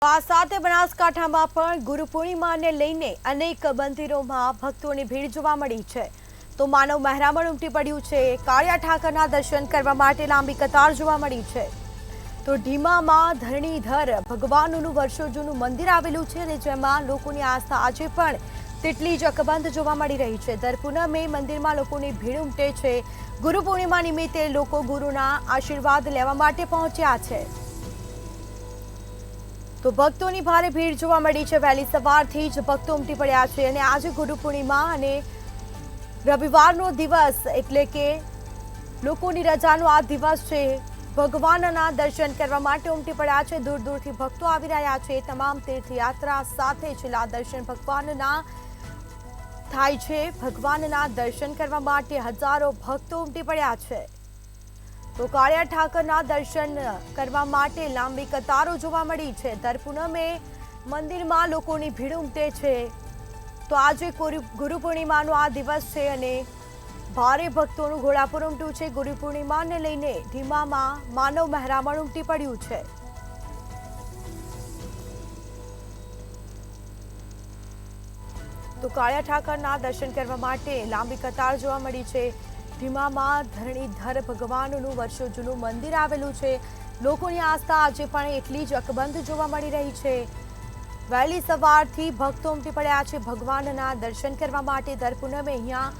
આ સાથે બનાસકાંઠામાં પણ ગુરુ પૂર્ણિમાને લઈને અનેક મંદિરોમાં ભક્તોની ભીડ જોવા મળી છે. તો માનવ મહેરામણ ઉમટી પડ્યું છે. કાળિયા ઠાકરના દર્શન કરવા માટે લાંબી કતાર જોવા મળી છે. તો ઢીમામાં ધરણીધર ભગવાનનું વર્ષો જૂનું મંદિર આવેલું છે અને જેમાં લોકોની આસ્થા આજે પણ તેટલી જ અકબંધ જોવા મળી રહી છે. દર પૂનમે મંદિરમાં લોકોની ભીડ ઉમટે છે. ગુરુ પૂર્ણિમા નિમિત્તે લોકો ગુરુના આશીર્વાદ લેવા માટે પહોંચ્યા છે. તો ભક્તોની ભારે ભીડ જોવા મળી છે. વહેલી સવારથી જ ભક્તો ઉમટી પડ્યા છે અને આજે ગુરુ પૂર્ણિમા અને રવિવારનો દિવસ એટલે કે લોકોની રજાનો આ દિવસ છે. ભગવાનના દર્શન કરવા માટે ઉમટી પડ્યા છે. દૂર દૂરથી ભક્તો આવી રહ્યા છે. તમામ તીર્થયાત્રા સાથે છેલ્લા દર્શન ભગવાનના થાય છે. ભગવાનના દર્શન કરવા માટે હજારો ભક્તો ઉમટી પડ્યા છે. તો કાળિયા ઠાકરના દર્શન કરવા માટે લાંબી કતારો જોવા મળી છે. દર પૂનમે મંદિરમાં લોકોની ભીડ ઉમટે છે. તો આજે ગુરુ પૂર્ણિમાનો આ દિવસ છે અને ભારે ભક્તોનું ઘોડાપુર ઉમટ્યું છે. ગુરુ પૂર્ણિમાને લઈને ઢીમામાં માનવ મહેરામણ ઉમટી પડ્યું છે. તો કાળિયા ઠાકરના દર્શન કરવા માટે લાંબી કતાર જોવા મળી છે. ઢીમામાં ધરણીધર ભગવાનનું વર્ષો જૂનું મંદિર આવેલું છે. લોકોની આસ્થા આજે પણ એટલી જ અકબંધ જોવા મળી રહી છે. વહેલી સવારથી ભક્તો ઉમટી પડ્યા છે ભગવાનના દર્શન કરવા માટે. દર પૂનમે અહીંયા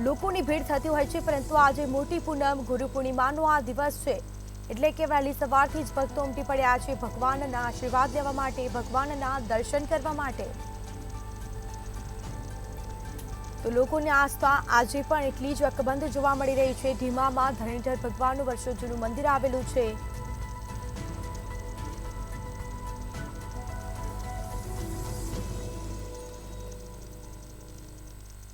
લોકોની ભીડ થતી હોય છે, પરંતુ આજે મોટી પૂનમ ગુરુ પૂર્ણિમાનો આ દિવસ છે એટલે કે વહેલી સવારથી જ ભક્તો ઉમટી પડ્યા છે ભગવાનના આશીર્વાદ લેવા માટે, ભગવાનના દર્શન કરવા માટે. તો લોકોની આસ્થા આજે પણ એટલી જ અકબંધ જોવા મળી રહી છે. ઢીમામાં ધરણીધર ભગવાનનું વર્ષો જૂનું મંદિર આવેલું છે.